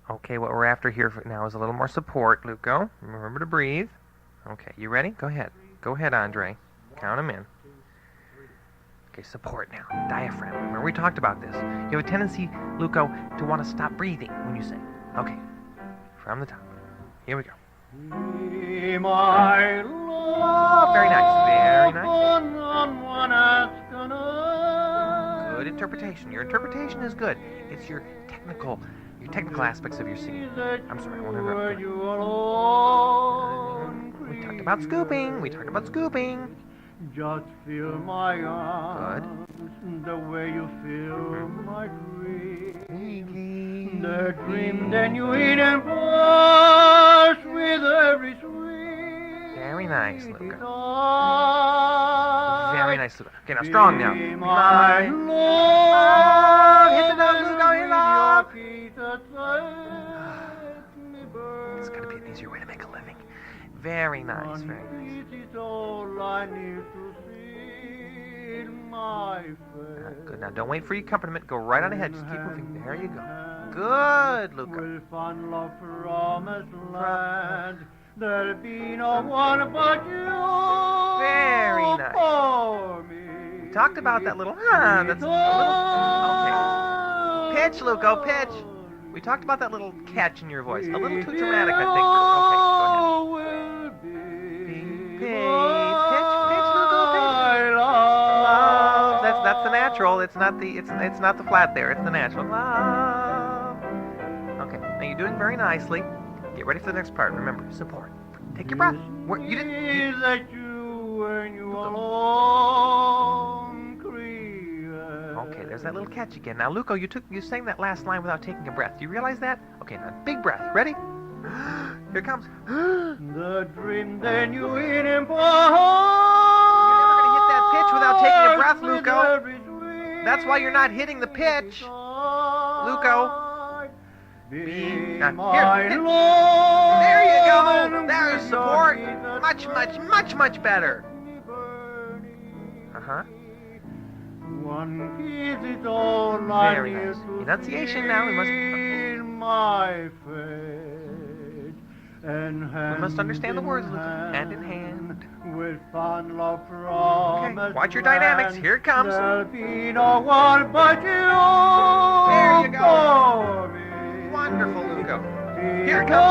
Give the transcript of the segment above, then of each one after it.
Okay, what we're after here now is a little more support, Luco. Remember to breathe. Okay, you ready? Go ahead. Go ahead, Andre. Count them in. Okay, support now. Diaphragm. Remember we talked about this. You have a tendency, Luco, to want to stop breathing when you sing. Okay, from the top. Here we go. My love, very nice, very nice. Gonna... Good interpretation. Your interpretation is good. It's your technical aspects of your singing. I'm sorry, I want to interrupt. We talked about scooping. Just feel my arms, the way you feel my dream. The dream then you eat and brush with every sweet. Very nice, Luca. Thought. Very nice, Luca. Okay, now strong now. My Lord, hit the note, Luca, hit the It's got to be an easier way to make a living. Very nice, very nice. Good. Now, don't wait for your accompaniment. Go right on ahead. Just keep moving. There you go. Good, Luca. There'll be no one but you. Very nice. We talked about that little. That's a little. Okay. Pitch, Luco. Pitch. We talked about that little catch in your voice. A little too dramatic, I think. Okay, go ahead. Pitch, Luco, pitch. That's the natural. It's not the flat there. It's the natural. Love. Okay, now you're doing very nicely. Get ready for the next part. Remember, support. Take your breath. You didn't. Okay, there's that little catch again. Now, Luco, you sang that last line without taking a breath. Do you realize that? Okay, now big breath. Ready? Here it comes. The dream then you eat and You're never gonna hit that pitch without taking a breath, Luco. That's why you're not hitting the pitch, Luco. Here. There you go. There's support. Much better. Very nice. Enunciation now. We must understand the words, Luca. Hand in hand. Okay. Watch your dynamics. Here it comes. There'll be no one but you. There you go. Wonderful, Luco. Here it comes.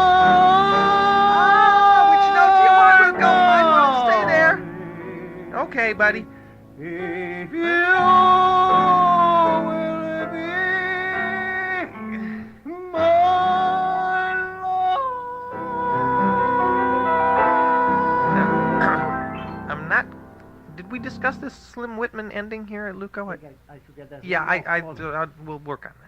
Which note do you want, Luco? I want to stay there. Okay, buddy. If you will be my love. I'm not. Did we discuss this Slim Whitman ending here, Luco? I forget that. Yeah, we'll work on that.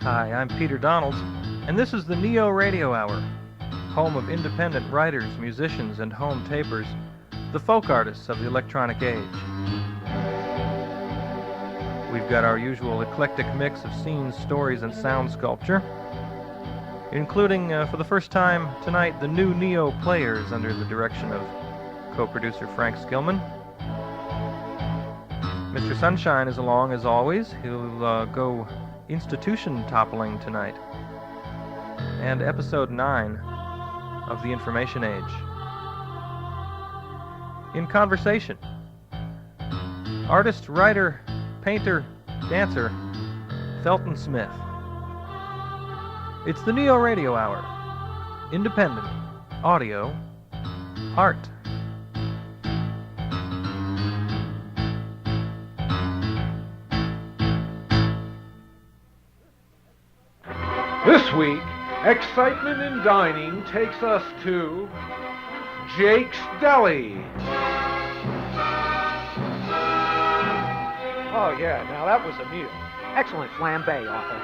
Hi, I'm Peter Donald, and this is the NeoRadio Hour, home of independent writers, musicians, and home tapers, the folk artists of the electronic age. We've got our usual eclectic mix of scenes, stories, and sound sculpture, including, for the first time tonight, the new Neo Players under the direction of co-producer Frank Skillman. Mr. Sunshine is along as always. He'll go institution toppling tonight, and episode 9 of The Information Age. In conversation, artist, writer, painter, dancer, Felton Smith. It's the NeoRadio Hour. Independent audio art. This week, excitement in dining takes us to Jake's Deli. Oh, yeah, now that was a meal. Excellent flambe, author.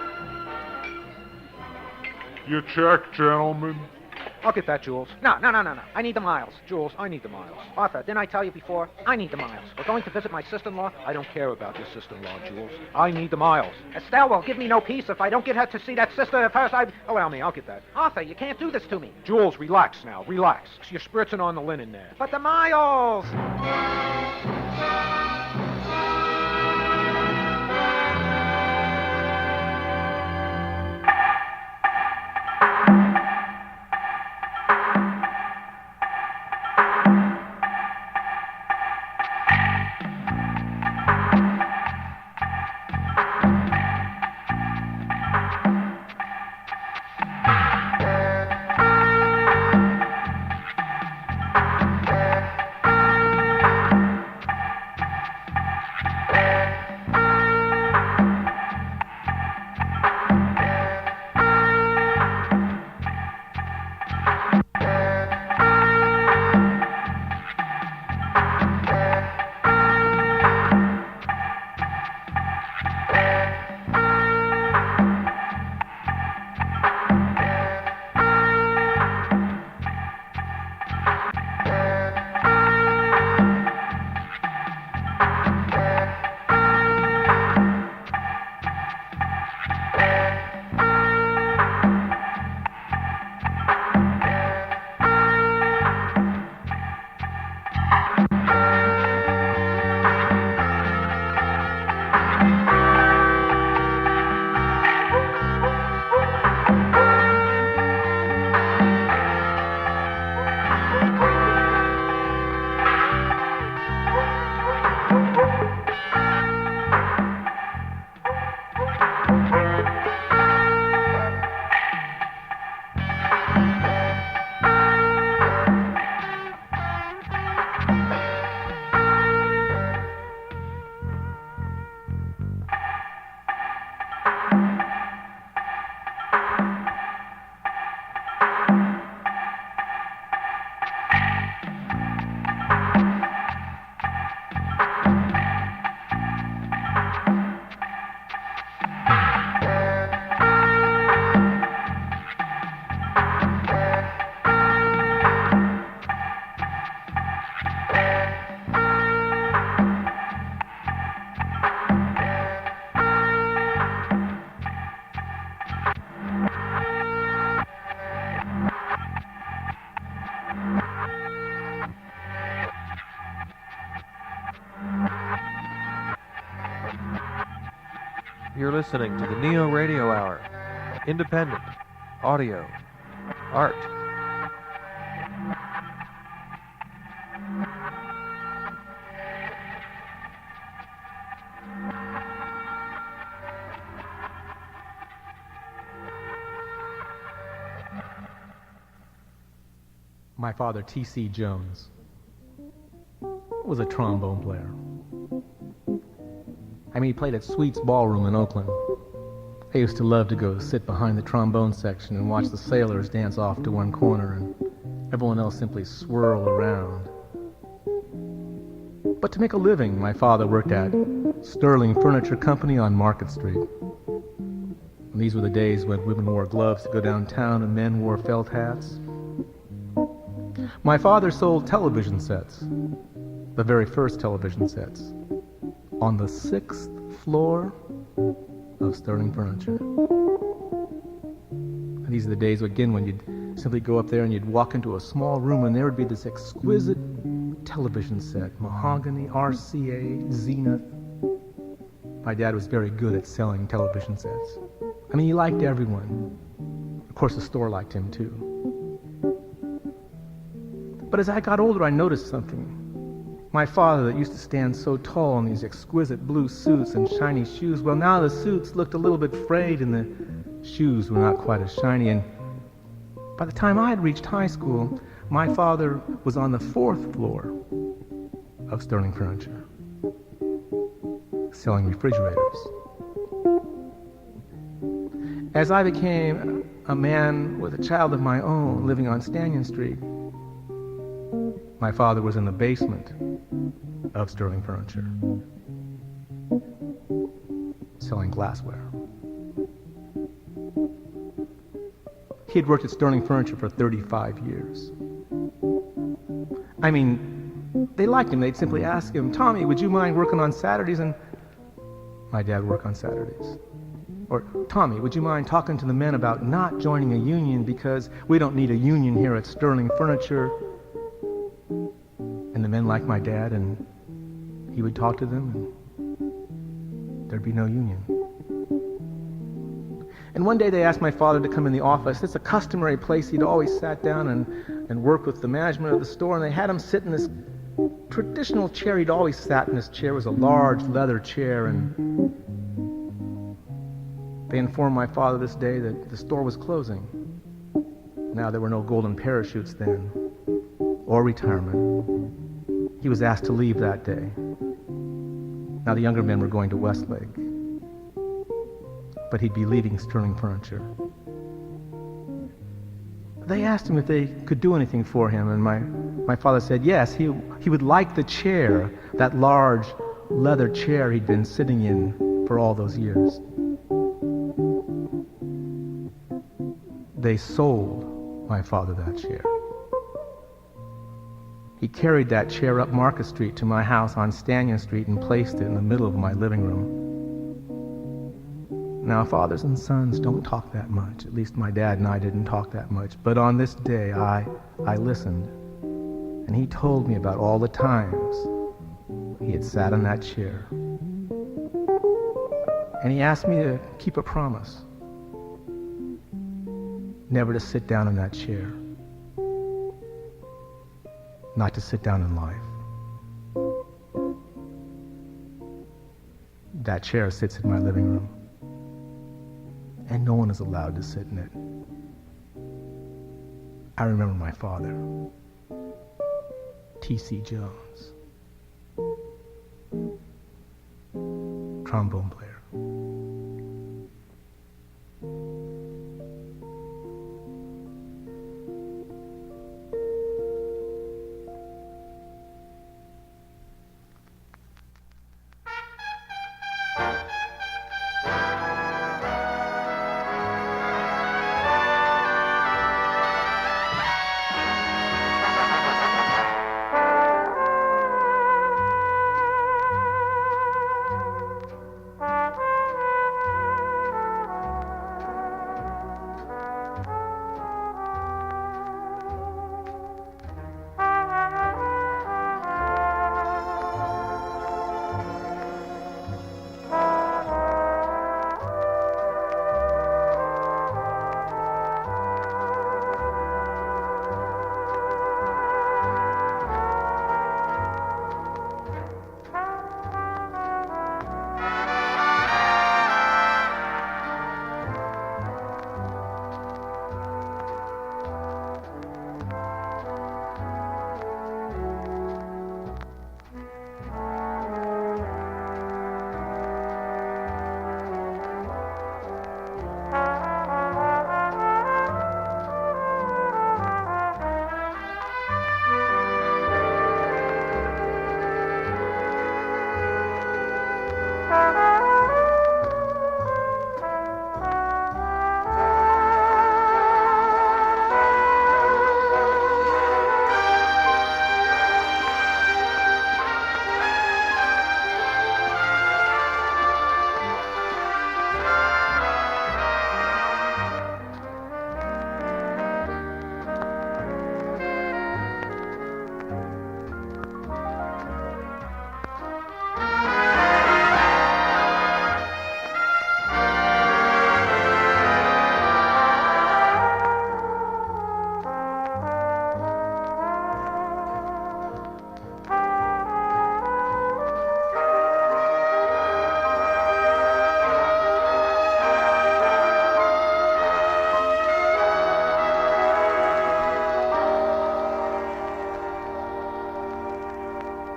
Your check, gentlemen. I'll get that, Jules. No. I need the miles. Jules, I need the miles. Arthur, didn't I tell you before? I need the miles. We're going to visit my sister-in-law. I don't care about your sister-in-law, Jules. I need the miles. Estelle will give me no peace if I don't get her to see that sister of hers. Allow me, I'll get that. Arthur, you can't do this to me. Jules, relax now. Relax. You're spritzing on the linen there. But the miles! You're listening to the NeoRadio Hour. Independent. Audio. Art. My father, T.C. Jones, was a trombone player. I mean, he played at Sweet's Ballroom in Oakland. I used to love to go sit behind the trombone section and watch the sailors dance off to one corner and everyone else simply swirl around. But to make a living, my father worked at Sterling Furniture Company on Market Street. And these were the days when women wore gloves to go downtown and men wore felt hats. My father sold television sets, the very first television sets, on the 6th floor of Sterling Furniture. And these are the days, again, when you'd simply go up there and you'd walk into a small room and there would be this exquisite television set, mahogany, RCA, Zenith. My dad was very good at selling television sets. I mean, he liked everyone. Of course, the store liked him, too. But as I got older, I noticed something. My father that used to stand so tall in these exquisite blue suits and shiny shoes, well, now the suits looked a little bit frayed and the shoes were not quite as shiny. And by the time I had reached high school, my father was on the 4th floor of Sterling Furniture, selling refrigerators. As I became a man with a child of my own living on Stanton Street, my father was in the basement of Sterling Furniture, selling glassware. He had worked at Sterling Furniture for 35 years. I mean, they liked him. They'd simply ask him, Tommy, would you mind working on Saturdays? And my dad would work on Saturdays. Or, Tommy, would you mind talking to the men about not joining a union because we don't need a union here at Sterling Furniture? And the men liked my dad, and he would talk to them, and there'd be no union. And one day they asked my father to come in the office. It's a customary place. He'd always sat down and worked with the management of the store, and they had him sit in this traditional chair. He'd always sat in this chair. It was a large leather chair, and they informed my father this day that the store was closing. Now, there were no golden parachutes then, or retirement. He was asked to leave that day. Now, the younger men were going to Westlake, but he'd be leaving Sterling Furniture. They asked him if they could do anything for him, and my father said yes, he would like the chair, that large leather chair he'd been sitting in for all those years. They sold my father that chair. He carried that chair up Market Street to my house on Stanton Street and placed it in the middle of my living room. Now, fathers and sons don't talk that much. At least my dad and I didn't talk that much. But on this day, I listened. And he told me about all the times he had sat in that chair. And he asked me to keep a promise. Never to sit down in that chair. Not to sit down in life. That chair sits in my living room. And no one is allowed to sit in it. I remember my father, T.C. Jones, trombone player.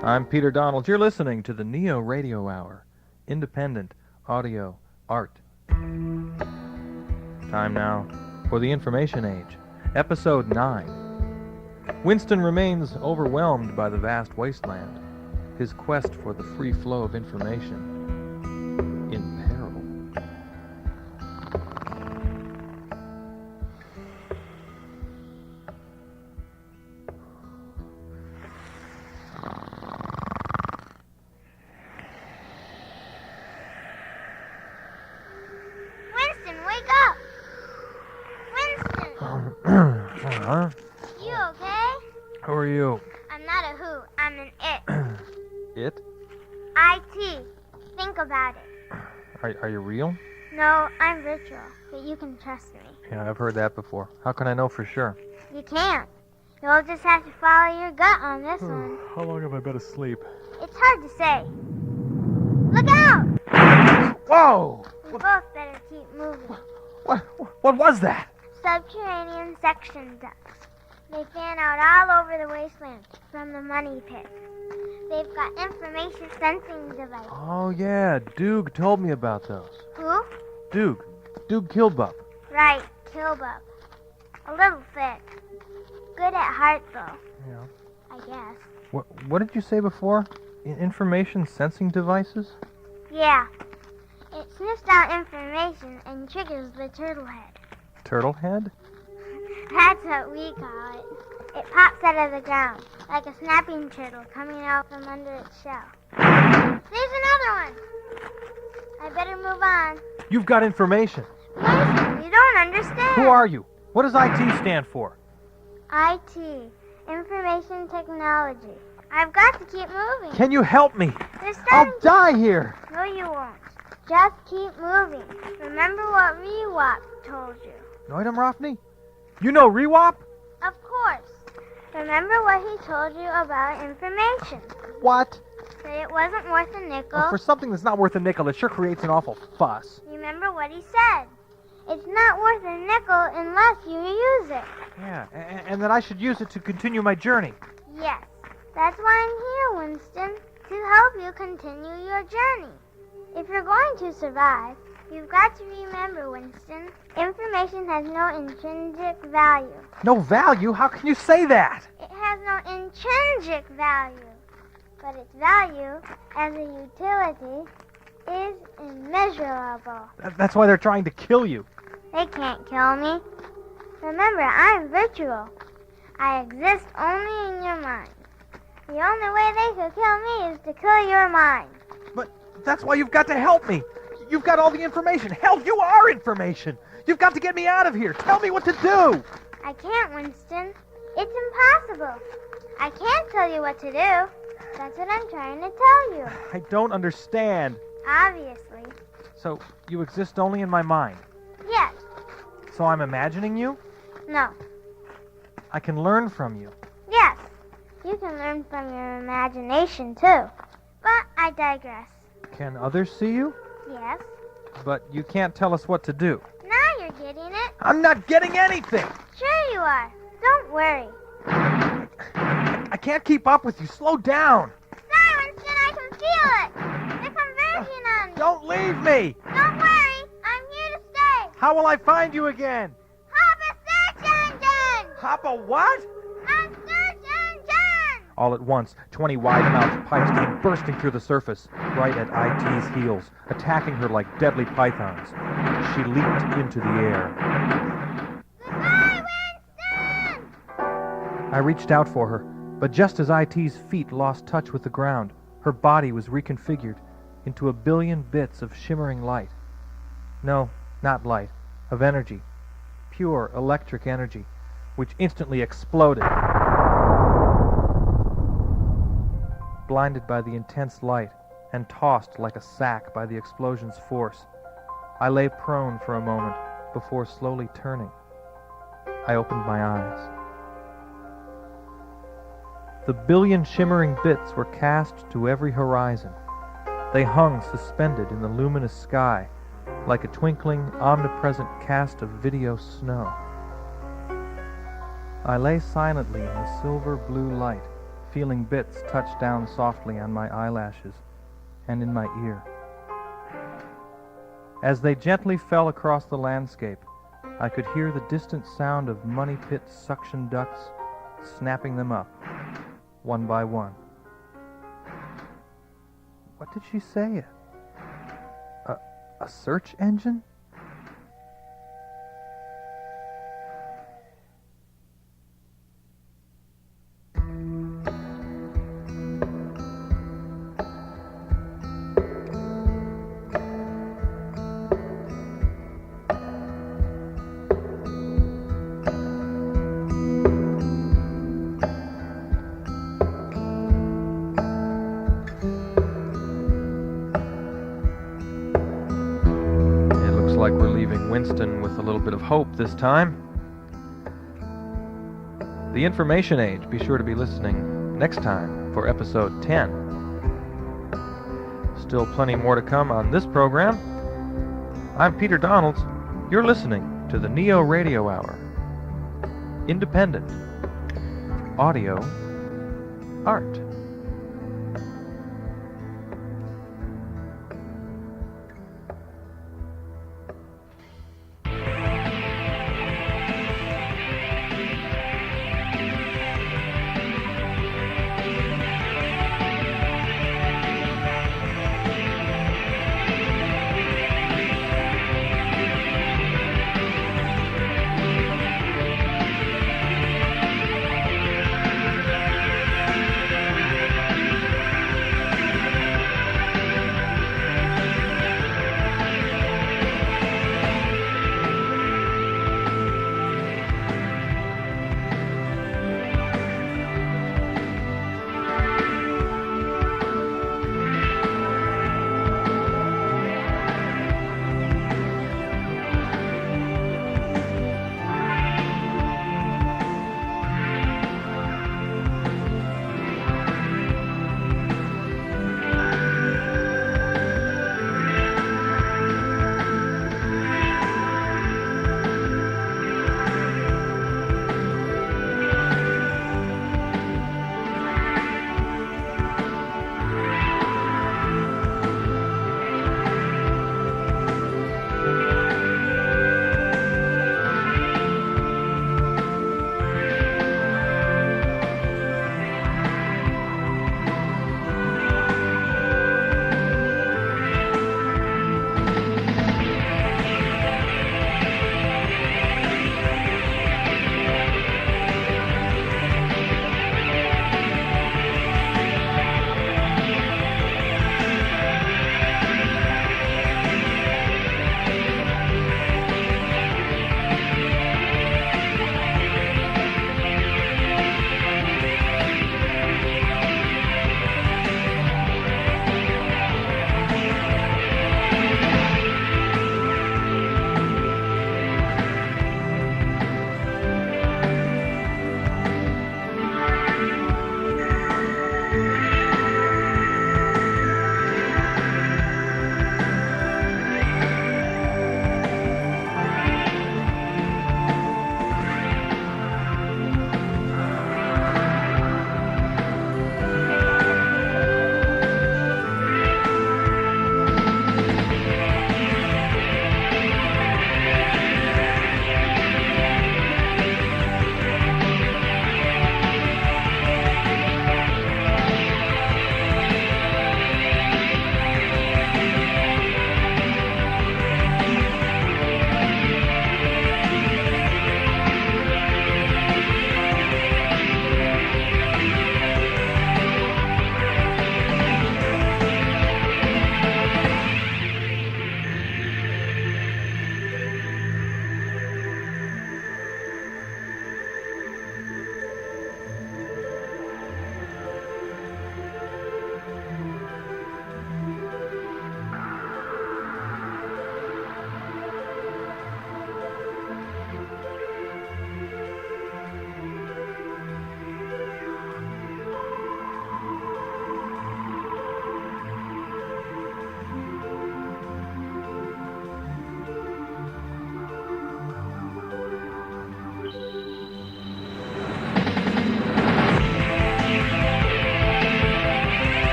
I'm Peter Donald. You're listening to the NeoRadio Hour, independent audio art. Time now for the Information Age, Episode 9. Winston remains overwhelmed by the vast wasteland, his quest for the free flow of information in peril. huh? You okay? Who are you? I'm not a who. I'm an it. It? IT. Think about it. Are you real? No, I'm virtual, but you can trust me. Yeah, I've heard that before. How can I know for sure? You can't. You'll just have to follow your gut on this one. How long have I been asleep? It's hard to say. Look out! Whoa! We both better keep moving. What was that? Subterranean suction ducts. They fan out all over the wasteland from the money pit. They've got information sensing devices. Oh, yeah. Doog told me about those. Who? Doog Killbup. Right, Killbup. A little thick. Good at heart, though. Yeah. I guess. What did you say before? Information sensing devices? Yeah. It sniffs out information and triggers the turtle head. Turtle head? That's what we call it. It pops out of the ground, like a snapping turtle coming out from under its shell. There's another one! I better move on. You've got information. Mason, you don't understand. Who are you? What does IT stand for? IT, Information Technology. I've got to keep moving. Can you help me? They're starting I'll die here. No, you won't. Just keep moving. Remember what Rewap told you. Noidum Rafni? You know Rewap? Of course. Remember what he told you about information. What? That it wasn't worth a nickel. Well, for something that's not worth a nickel, it sure creates an awful fuss. Remember what he said. It's not worth a nickel unless you use it. Yeah, and that I should use it to continue my journey. Yes. That's why I'm here, Winston. To help you continue your journey. If you're going to survive, you've got to remember, Winston, information has no intrinsic value. No value? How can you say that? It has no intrinsic value, but its value as a utility is immeasurable. That's why they're trying to kill you. They can't kill me. Remember, I'm virtual. I exist only in your mind. The only way they could kill me is to kill your mind. But that's why you've got to help me. You've got all the information. Hell, you are information. You've got to get me out of here. Tell me what to do. I can't, Winston. It's impossible. I can't tell you what to do. That's what I'm trying to tell you. I don't understand. Obviously. So you exist only in my mind. Yes. So I'm imagining you? No. I can learn from you. Yes. You can learn from your imagination, too. But I digress. Can others see you? Yes. But you can't tell us what to do. Now you're getting it. I'm not getting anything. Sure you are. Don't worry. I can't keep up with you. Slow down. Sorry, Winston, I can feel it. They're converging on me. Don't leave me. Don't worry. I'm here to stay. How will I find you again? Hop a search engine! Hop a what? A search engine! All at once, 20 wide-mouthed pipes came bursting through the surface, right at IT's heels, attacking her like deadly pythons. She leaped into the air. Goodbye, Winston! I reached out for her, but just as IT's feet lost touch with the ground, her body was reconfigured into a billion bits of shimmering light. No, not light, of energy. Pure electric energy, which instantly exploded. Blinded by the intense light and tossed like a sack by the explosion's force, I lay prone for a moment before slowly turning. I opened my eyes. The billion shimmering bits were cast to every horizon. They hung suspended in the luminous sky like a twinkling, omnipresent cast of video snow. I lay silently in the silver blue light, feeling bits touch down softly on my eyelashes and in my ear. As they gently fell across the landscape, I could hear the distant sound of money pit suction ducts snapping them up, one by one. What did she say? A search engine? leaving Winston with a little bit of hope this time. The Information Age. Be sure to be listening next time for episode 10. Still plenty more to come on this program. I'm Peter Donalds. You're listening to the NeoRadio Hour. Independent audio art.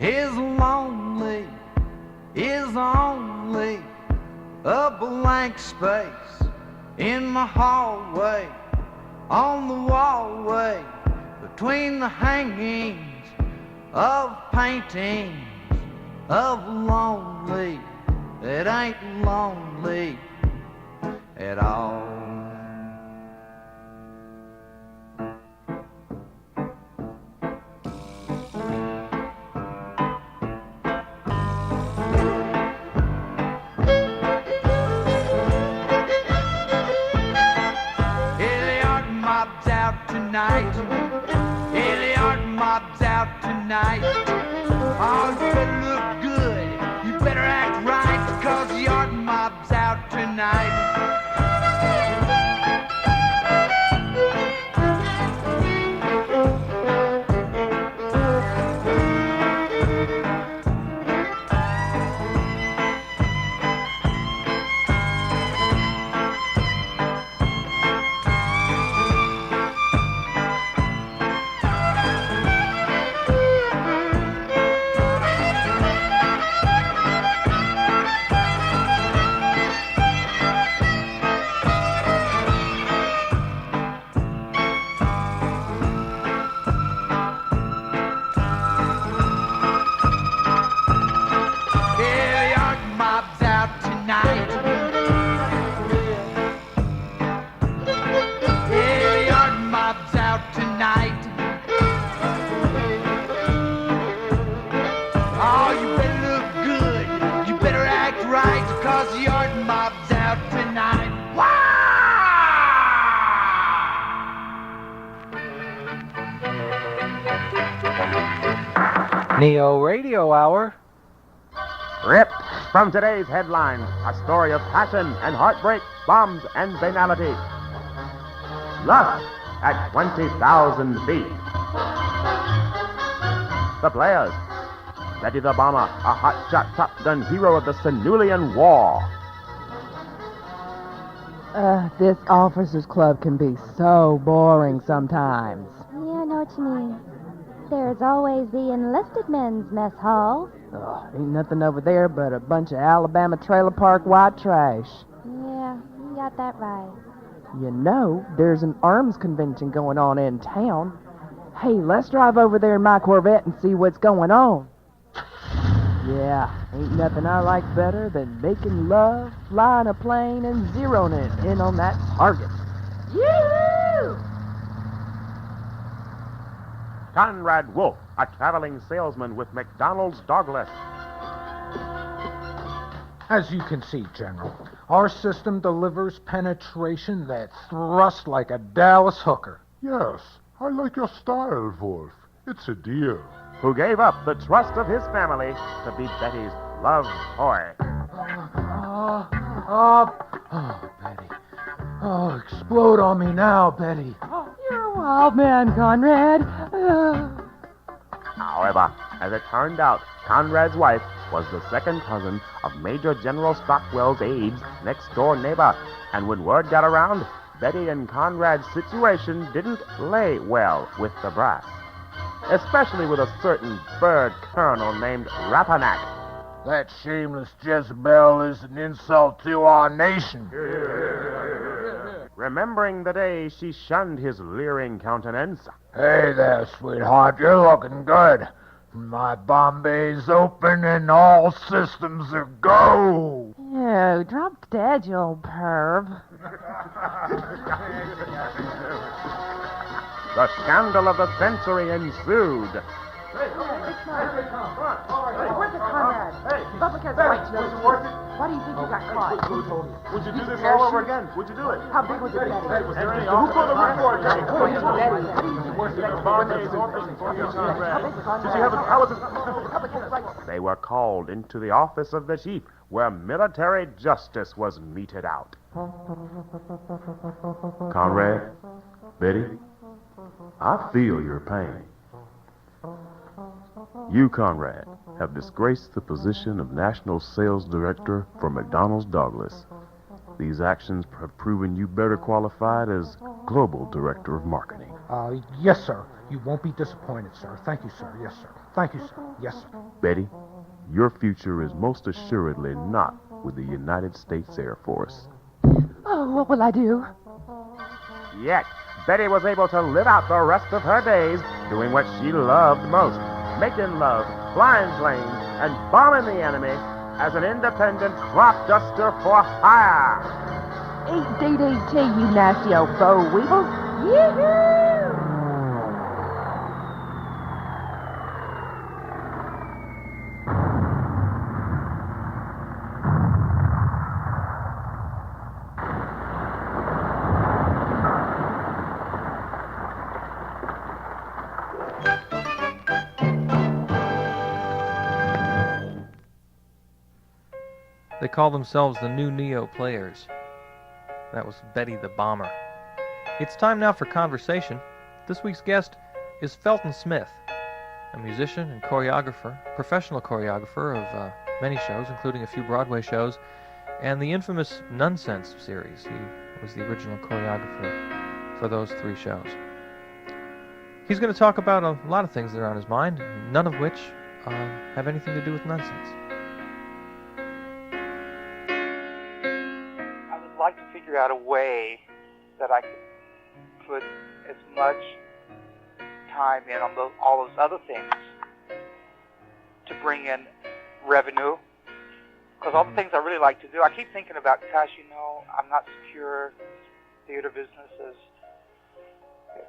is lonely, is only a blank space in my hallway, on the wallway, between the hangings of paintings of lonely that ain't lonely at all. Oh, you better look good. You better act right, 'cause the art mob's out tonight. NeoRadio Hour. Ripped from today's headlines, a story of passion and heartbreak, bombs and banality. Lust at 20,000 feet. The players. Betty the Bomber, a hotshot Top Gun hero of the Sinulian War. This officers' club can be so boring sometimes. Yeah, I know what you mean. There's always the enlisted men's mess hall. Ain't nothing over there but a bunch of Alabama trailer park white trash. Yeah, you got that right. You know, there's an arms convention going on in town. Hey, let's drive over there in my Corvette and see what's going on. Yeah, ain't nothing I like better than making love, flying a plane, and zeroing it in on that target. Yoo-hoo! Conrad Wolf, a traveling salesman with McDonald's Douglas. As you can see, General, our system delivers penetration that thrusts like a Dallas hooker. Yes, I like your style, Wolf. It's a deal. Who gave up the trust of his family to be Betty's love toy. Betty. Oh, explode on me now, Betty. You're a wild man, Conrad. However, as it turned out, Conrad's wife was the second cousin of Major General Stockwell's aide's next-door neighbor. And when word got around, Betty and Conrad's situation didn't lay well with the brass. Especially with a certain bird colonel named Rappanak. That shameless Jezebel is an insult to our nation. Remembering the day she shunned his leering countenance. Hey there, sweetheart, you're looking good. My Bombay's open and all systems are go. Ew, drop dead, you old perv. The scandal of the century ensued. Where's the Conrad? Republicans right to know. Why do you think you got caught? Who told you? Would you do this all over again? Would you do it? How big was it, Betty? Was there any who put the report? How big was Conrad? They were called into the office of the chief, where military justice was meted out. Conrad, Betty, I feel your pain. You, Conrad, have disgraced the position of National Sales Director for McDonald's Douglas. These actions have proven you better qualified as Global Director of Marketing. Yes, sir. You won't be disappointed, sir. Thank you, sir. Yes, sir. Thank you, sir. Yes, sir. Betty, your future is most assuredly not with the United States Air Force. Oh, what will I do? Yet, Betty was able to live out the rest of her days doing what she loved most, making love, flying planes, and bombing the enemy as an independent crop duster for hire. Eat DDT, you nasty old boll weevil. Yee-hoo! They call themselves the new Neo Players. That was Betty the Bomber. It's time now for conversation. This week's guest is Felton Smith, a musician and choreographer, professional choreographer of many shows, including a few Broadway shows, and the infamous Nonsense series. He was the original choreographer for those 3 shows. He's going to talk about a lot of things that are on his mind, none of which have anything to do with nonsense. Like to figure out a way that I could put as much time in on all those other things to bring in revenue. Because all the things I really like to do, I keep thinking about, gosh, I'm not secure. Theater business is,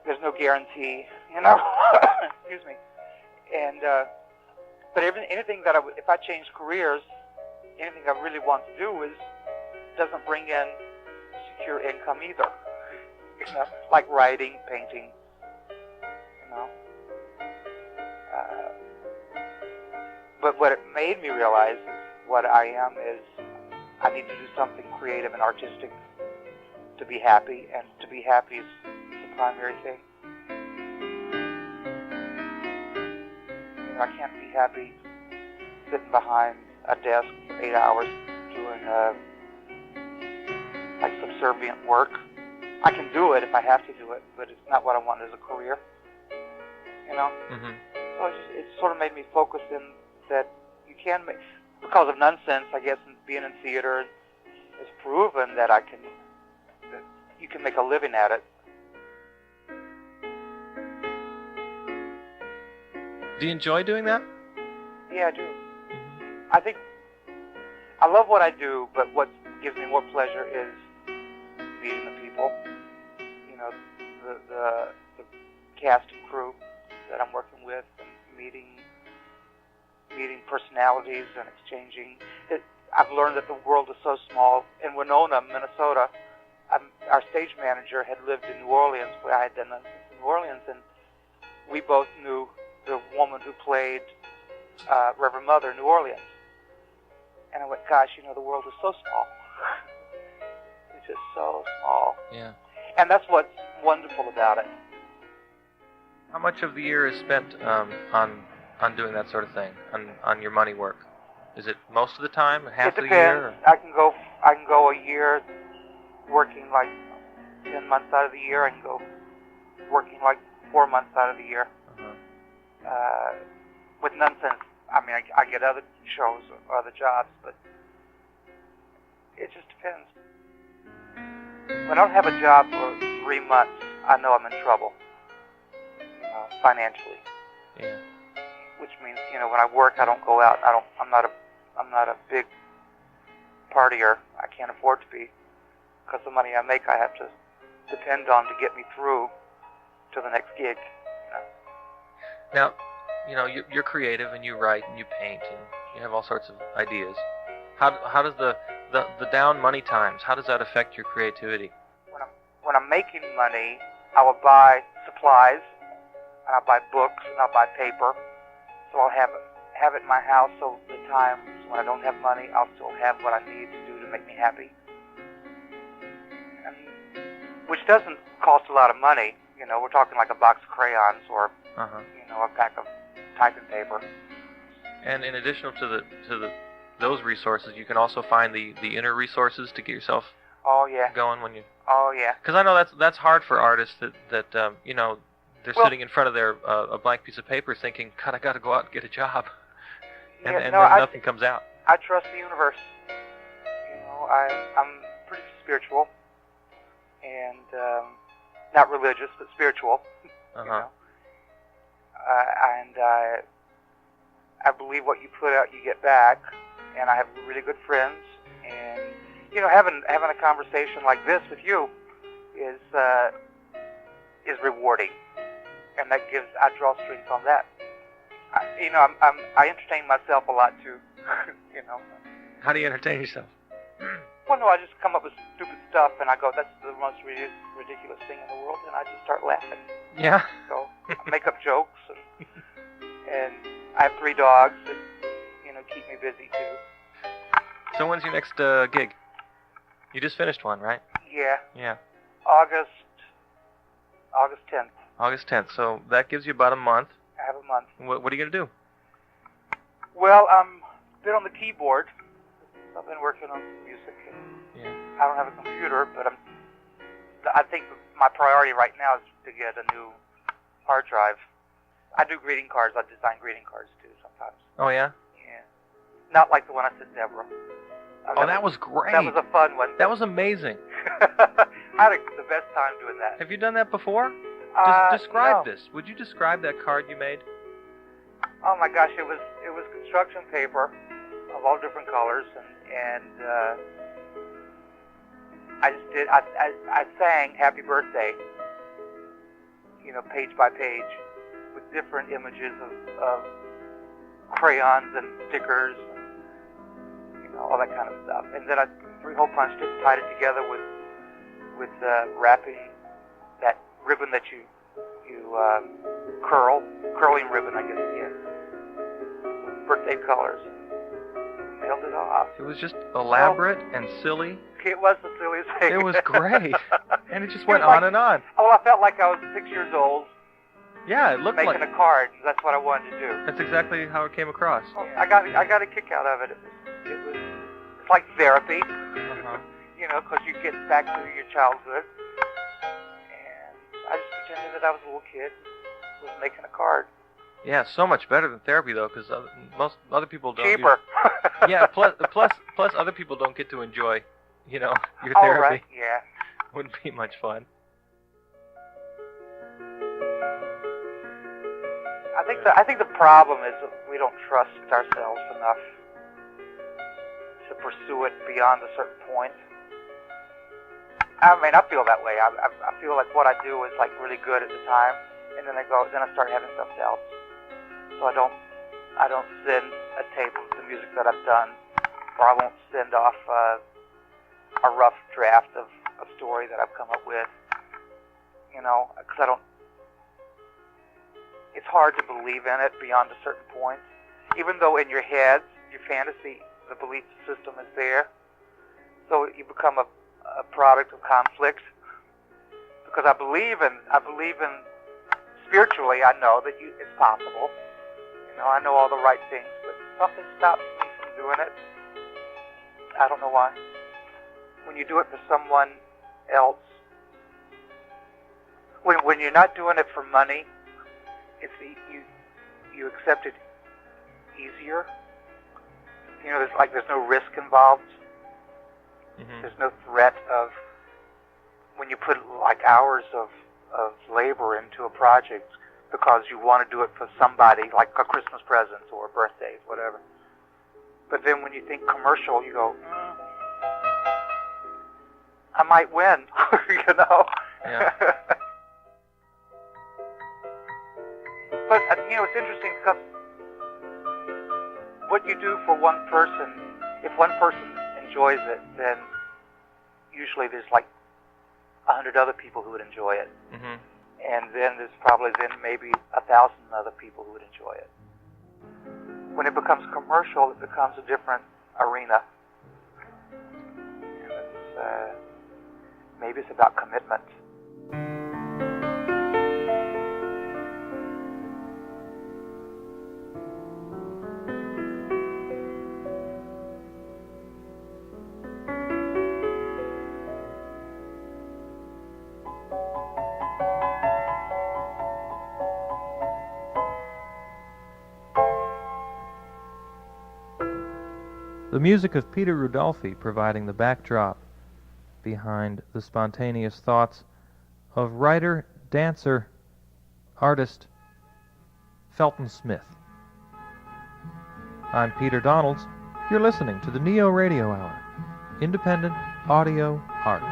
there's no guarantee, excuse me. And, but anything that if I change careers, anything I really want to do doesn't bring in secure income either. Like writing, painting, But what it made me realize is what I am is I need to do something creative and artistic to be happy, and to be happy is the primary thing. I can't be happy sitting behind a desk for 8 hours doing like subservient work. I can do it if I have to do it, but it's not what I want as a career. Mm-hmm. So it sort of made me focus in that you can make, because of Nonsense, I guess, being in theater has proven that that you can make a living at it. Do you enjoy doing that? Yeah, I do. I think I love what I do, but what gives me more pleasure is meeting the people. The cast and crew that I'm working with, and meeting personalities and exchanging. I've learned that the world is so small. In Winona, Minnesota, our stage manager had lived in New Orleans, where I had done Nonsense in New Orleans, and we both knew the woman who played Reverend Mother in New Orleans. And I went, gosh, the world is so small. It's just so small. Yeah. And that's what's wonderful about it. How much of the year is spent on doing that sort of thing, on your money work? Is it most of the time, half the year? It depends. I can go a year working like 10 months out of the year. I can go working like 4 months out of the year. Uh-huh. With Nonsense, I get other shows or other jobs, but it just depends. When I don't have a job for 3 months, I know I'm in trouble, financially. Yeah. Which means, when I work, I don't go out. I'm not a big partier. I can't afford to be, because the money I make, I have to depend on to get me through to the next gig. Now, you're creative, and you write and you paint and you have all sorts of ideas. How does the down money times, how does that affect your creativity? When I'm making money, I will buy supplies, and I'll buy books, and I'll buy paper. So I'll have it in my house, so the times when I don't have money, I'll still have what I need to do to make me happy. Which doesn't cost a lot of money. We're talking like a box of crayons or a pack of typing paper. And in addition to those resources, you can also find the inner resources to get yourself going when you. Oh yeah. Because I know that's hard for artists that they're sitting in front of their a blank piece of paper thinking, God, I got to go out and get a job. And then nothing comes out. I trust the universe. You know, I'm pretty spiritual and not religious, but spiritual. You know? And I believe what you put out, you get back. And I have really good friends. And you know, having a conversation like this with you is rewarding, and that I draw strength on that. I entertain myself a lot too. You know. How do you entertain yourself? Well, no, I just come up with stupid stuff, and I go, "That's the most ridiculous thing in the world," and I just start laughing. Yeah. So I make up jokes, and I have 3 dogs that keep me busy too. So when's your next gig? You just finished one, right? Yeah. Yeah. August 10th. August 10th. So that gives you about a month. I have a month. What are you going to do? Well, been on the keyboard. I've been working on some music. And I don't have a computer, but I think my priority right now is to get a new hard drive. I do greeting cards. I design greeting cards too sometimes. Oh, yeah? Yeah. Not like the one I sent Deborah. That was great. That was a fun one. That was amazing. I had the best time doing that. Have you done that before? Describe this. Would you describe that card you made? Oh my gosh, it was construction paper of all different colors, and I sang Happy Birthday, page by page, with different images of crayons and stickers, and, all that kind of stuff. And then I 3-hole punched it and tied it together with wrapping that ribbon that you curling ribbon, I guess, birthday colors. Mailed it off. It was just elaborate and silly. It was the silliest thing. It was great. And it just went on and on. Oh, I felt like I was 6 years old. Yeah, it looked making a card. That's what I wanted to do. That's exactly how it came across. Well, I got a kick out of it. It's like therapy, because you get back to your childhood. And I just pretended that I was a little kid who was making a card. Yeah, so much better than therapy though, because most other people don't. Cheaper. Yeah, plus other people don't get to enjoy, your therapy. Oh, right. Yeah. Wouldn't be much fun. I think the problem is that we don't trust ourselves enough to pursue it beyond a certain point. I mean, I feel that way. I feel like what I do is like really good at the time, and then I start having self doubts. So I don't send a tape of the music that I've done, or I won't send off a rough draft of a story that I've come up with, because I don't. It's hard to believe in it beyond a certain point, even though in your head, your fantasy, the belief system is there. So you become a product of conflict, because I believe in spiritually. I know that it's possible. I know all the right things, but something stops me from doing it. I don't know why. When you do it for someone else, when you're not doing it for money, you accept it easier. There's no risk involved. Mm-hmm. There's no threat of when you put hours of labor into a project because you want to do it for somebody, like a Christmas present or birthdays, whatever. But then when you think commercial, you go, I might win, Yeah. But, it's interesting because what you do for one person, if one person enjoys it, then usually there's 100 other people who would enjoy it. Mm-hmm. And then there's probably maybe 1,000 other people who would enjoy it. When it becomes commercial, it becomes a different arena. And maybe it's about commitment. The music of Peter Rudolphi providing the backdrop behind the spontaneous thoughts of writer, dancer, artist Felton Smith. I'm Peter Donalds. You're listening to the NeoRadio Hour, independent audio art.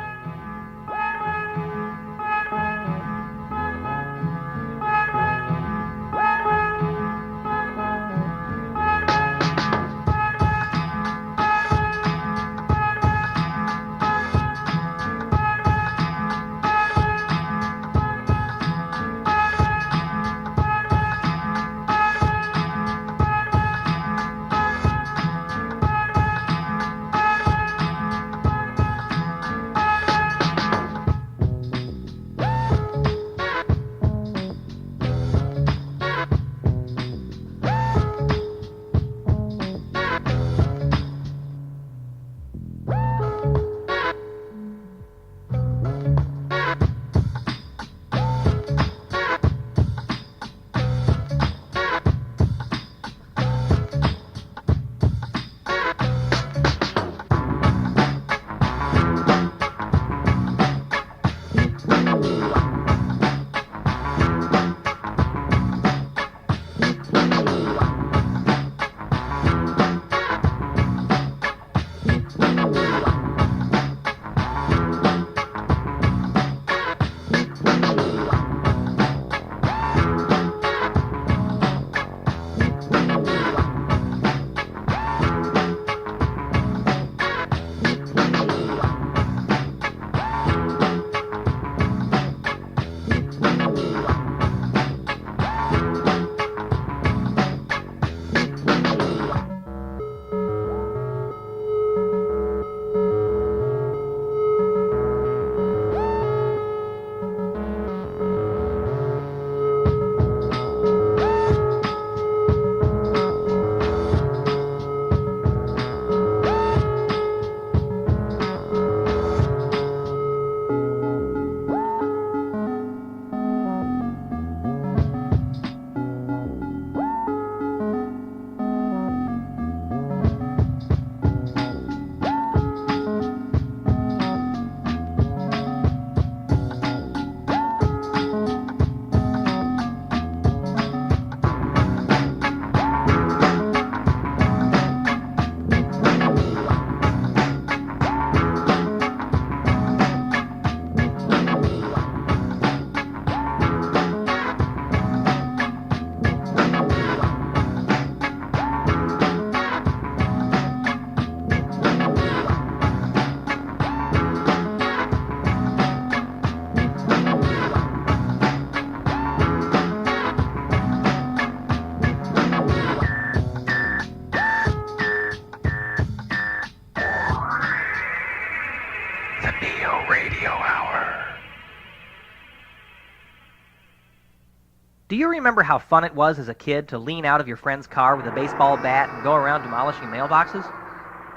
Do you remember how fun it was as a kid to lean out of your friend's car with a baseball bat and go around demolishing mailboxes?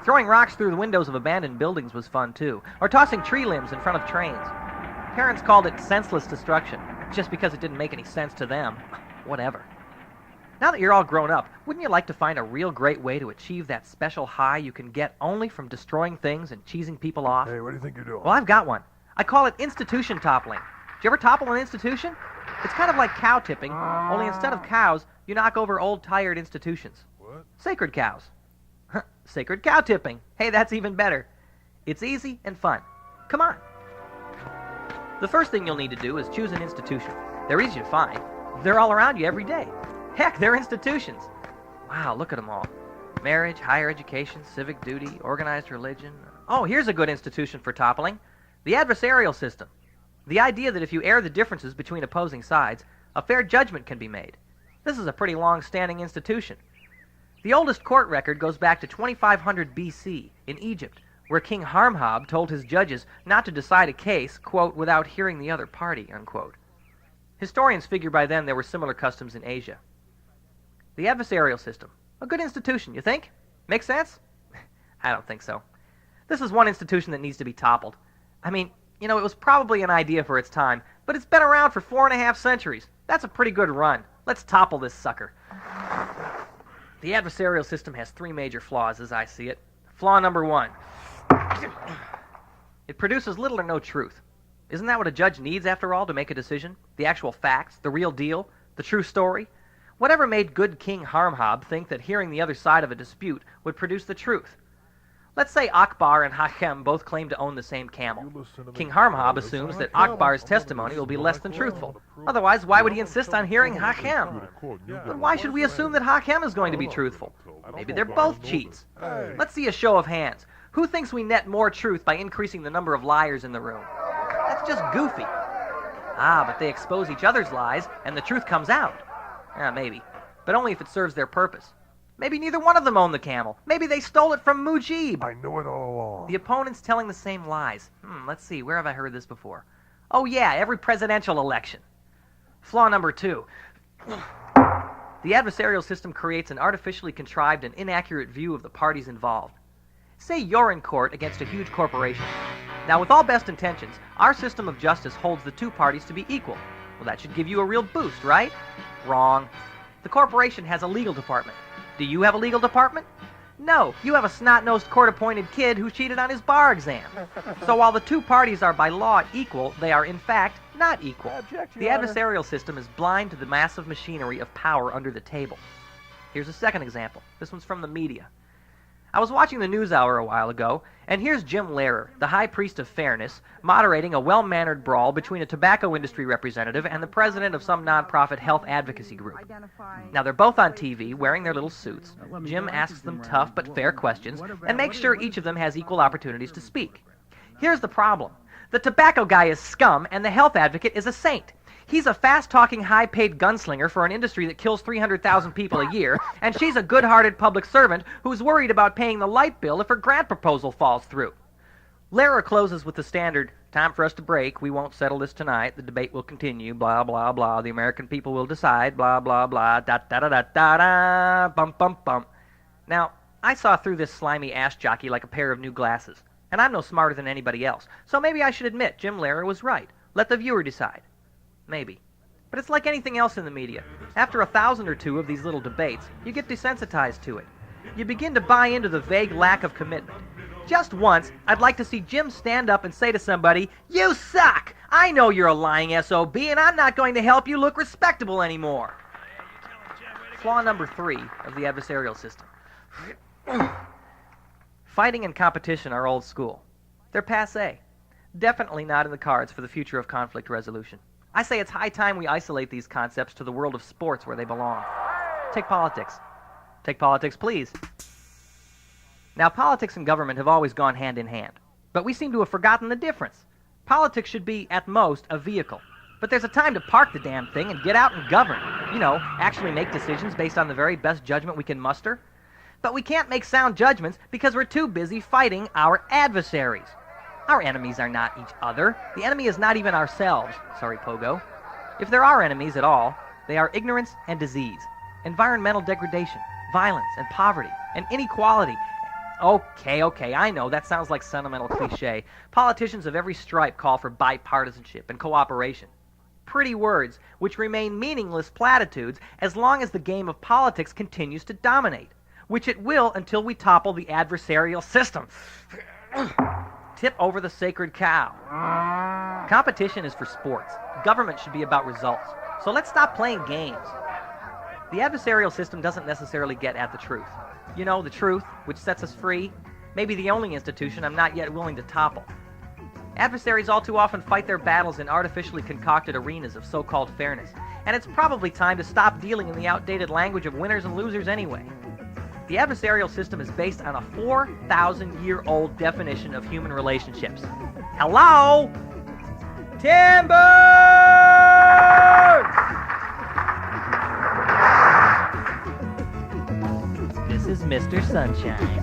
Throwing rocks through the windows of abandoned buildings was fun too, or tossing tree limbs in front of trains. Parents called it senseless destruction, just because it didn't make any sense to them. Whatever. Now that you're all grown up, wouldn't you like to find a real great way to achieve that special high you can get only from destroying things and cheesing people off? Hey, what do you think you're doing? Well, I've got one. I call it institution toppling. Did you ever topple an institution? It's kind of like cow tipping, only instead of cows, you knock over old, tired institutions. What? Sacred cows. Sacred cow tipping. Hey, that's even better. It's easy and fun. Come on. The first thing you'll need to do is choose an institution. They're easy to find. They're all around you every day. Heck, they're institutions. Wow, look at them all. Marriage, higher education, civic duty, organized religion. Oh, here's a good institution for toppling. The adversarial system. The idea that if you air the differences between opposing sides, a fair judgment can be made. This is a pretty long-standing institution. The oldest court record goes back to 2500 BC in Egypt, where King Harmhab told his judges not to decide a case, quote, without hearing the other party, unquote. Historians figure by then there were similar customs in Asia. The adversarial system. A good institution, you think? Make sense? I don't think so. This is one institution that needs to be toppled. I mean, you know, it was probably an idea for its time, but it's been around for 4.5 centuries. That's a pretty good run. Let's topple this sucker. The adversarial system has 3 major flaws, as I see it. Flaw number 1. It produces little or no truth. Isn't that what a judge needs, after all, to make a decision? The actual facts, the real deal, the true story? Whatever made good King Harmhab think that hearing the other side of a dispute would produce the truth? Let's say Akbar and Hakem both claim to own the same camel. King Harmhab assumes that Akbar's testimony will be less than truthful. Otherwise, why would he insist on hearing Hakem? But why should we assume that Hakem is going to be truthful? Maybe they're both cheats. Let's see a show of hands. Who thinks we net more truth by increasing the number of liars in the room? That's just goofy. But they expose each other's lies, and the truth comes out. Maybe. But only if it serves their purpose. Maybe neither one of them owned the camel. Maybe they stole it from Mujib. I know it all along. The opponent's telling the same lies. Let's see, where have I heard this before? Oh yeah, every presidential election. Flaw number 2. The adversarial system creates an artificially contrived and inaccurate view of the parties involved. Say you're in court against a huge corporation. Now, with all best intentions, our system of justice holds the two parties to be equal. Well, that should give you a real boost, right? Wrong. The corporation has a legal department. Do you have a legal department? No, you have a snot-nosed court-appointed kid who cheated on his bar exam. So while the two parties are by law equal, they are in fact not equal. The adversarial system is blind to the massive machinery of power under the table. Here's a second example. This one's from the media. I was watching the NewsHour a while ago, and here's Jim Lehrer, the high priest of fairness, moderating a well-mannered brawl between a tobacco industry representative and the president of some nonprofit health advocacy group. Now, they're both on TV, wearing their little suits. Jim asks them tough but fair questions and makes sure each of them has equal opportunities to speak. Here's the problem. The tobacco guy is scum, and the health advocate is a saint. He's a fast-talking, high-paid gunslinger for an industry that kills 300,000 people a year, and she's a good-hearted public servant who's worried about paying the light bill if her grant proposal falls through. Lehrer closes with the standard, "Time for us to break. We won't settle this tonight. The debate will continue. Blah, blah, blah. The American people will decide. Blah, blah, blah. Da-da-da-da-da. Bump, bump, bump." Now, I saw through this slimy ass jockey like a pair of new glasses, and I'm no smarter than anybody else, so maybe I should admit Jim Lehrer was right. Let the viewer decide. Maybe. But it's like anything else in the media. After 1,000 or 2 of these little debates, you get desensitized to it. You begin to buy into the vague lack of commitment. Just once, I'd like to see Jim stand up and say to somebody, "You suck! I know you're a lying SOB, and I'm not going to help you look respectable anymore." Flaw number 3 of the adversarial system. Fighting and competition are old school. They're passé. Definitely not in the cards for the future of conflict resolution. I say it's high time we isolate these concepts to the world of sports where they belong. Take politics. Take politics, please. Now, politics and government have always gone hand in hand, but we seem to have forgotten the difference. Politics should be, at most, a vehicle. But there's a time to park the damn thing and get out and govern. You know, actually make decisions based on the very best judgment we can muster. But we can't make sound judgments because we're too busy fighting our adversaries. Our enemies are not each other. The enemy is not even ourselves. Sorry, Pogo. If there are enemies at all, they are ignorance and disease, environmental degradation, violence and poverty, and inequality. Okay, I know, that sounds like sentimental cliche. Politicians of every stripe call for bipartisanship and cooperation. Pretty words, which remain meaningless platitudes as long as the game of politics continues to dominate, which it will until we topple the adversarial system. Tip over the sacred cow. Competition is for sports. Government should be about results. So let's stop playing games. The adversarial system doesn't necessarily get at the truth. You know, the truth, which sets us free, may be the only institution I'm not yet willing to topple. Adversaries all too often fight their battles in artificially concocted arenas of so-called fairness, and it's probably time to stop dealing in the outdated language of winners and losers anyway. The adversarial system is based on a 4,000-year-old definition of human relationships. Hello? Timber! This is Mr. Sunshine.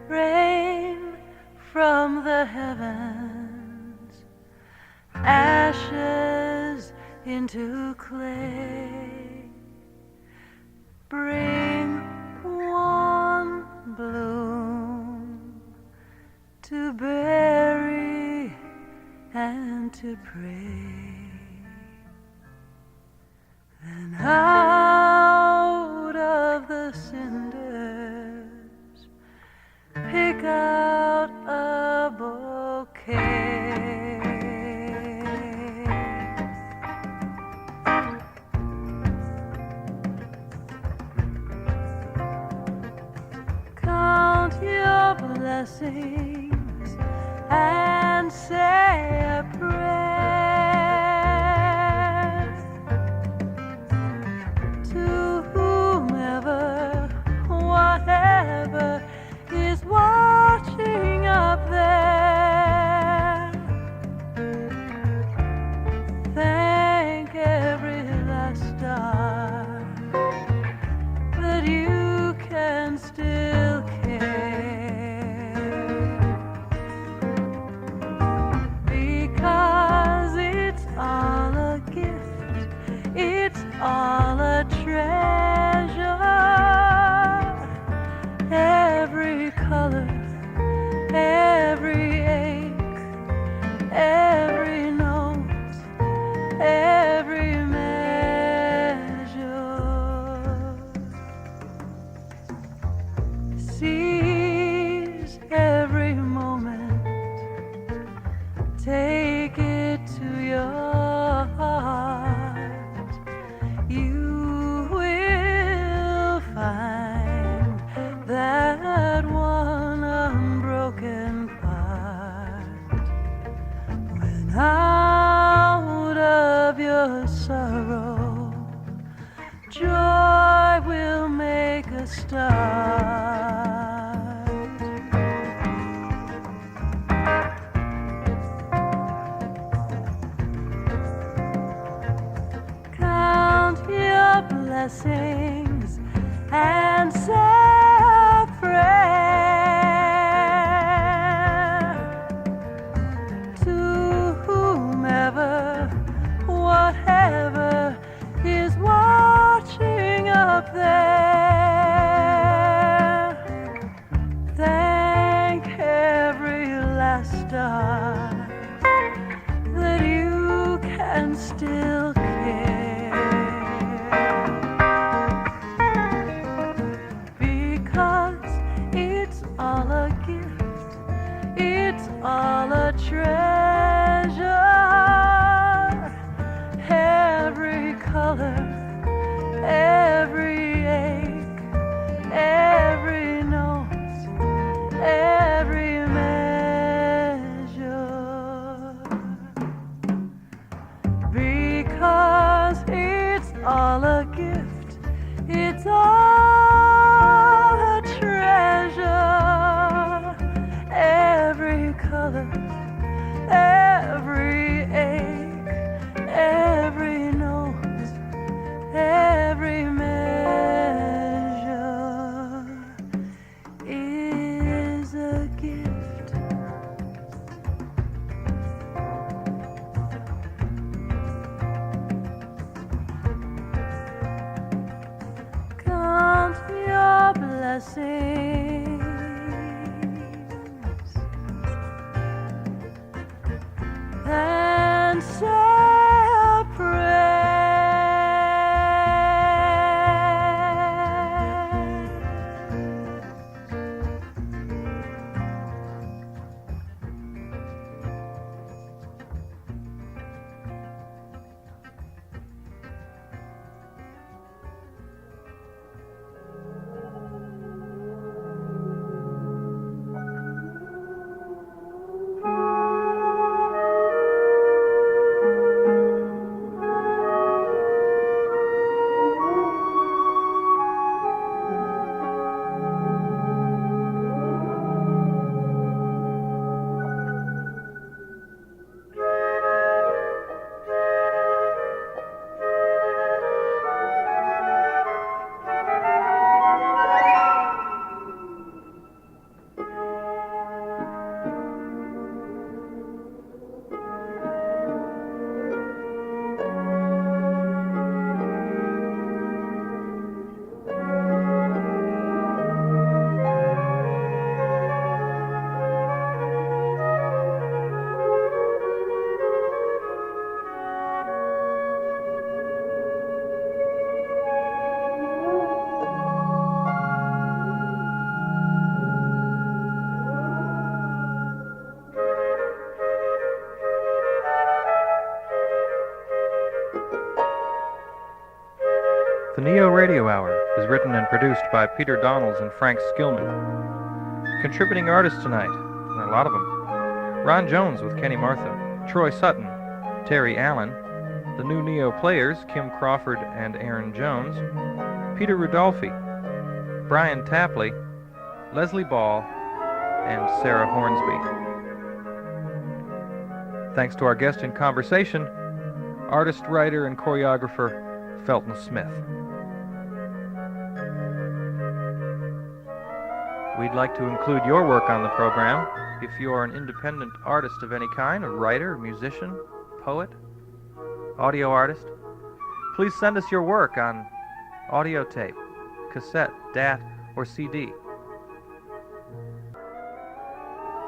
Rain from the heavens, ashes into clay. Bring one bloom to bury and to pray. Then out of the cinders pick out a bouquet. Count your blessings and say a prayer to whomever, whatever is watching up there. Thank every last star that you can still care, because it's all a gift, it's all a treasure. Every color, every ache, every note, every measure. Seize every moment, take it to your heart. You will find that one unbroken part. When out of your sorrow, joy will make a start. Count your blessings and say a prayer to whomever, whatever is watching up there. Thank every last star that you can still care, because it's all a gift, it's all a treasure. Every color, every ache, every note, every measure, because it's all a gift, it's all a treasure. Every color, every ache, every note, every measure is a gift. Count your blessings and say a prayer Radio Hour is written and produced by Peter Donalds and Frank Skillman. Contributing artists tonight, a lot of them: Ron Jones with Kenny Martha, Troy Sutton, Terry Allen, the new Neo Players, Kim Crawford and Aaron Jones, Peter Rudolphi, Brian Tapley, Leslie Ball, and Sarah Hornsby. Thanks to our guest in conversation, artist, writer, and choreographer Felton Smith. We'd like to include your work on the program. If you're an independent artist of any kind, a writer, musician, poet, audio artist, please send us your work on audio tape, cassette, DAT, or CD.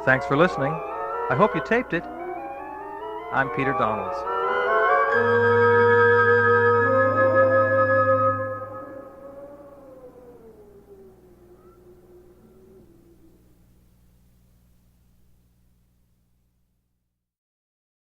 Thanks for listening. I hope you taped it. I'm Peter Donalds.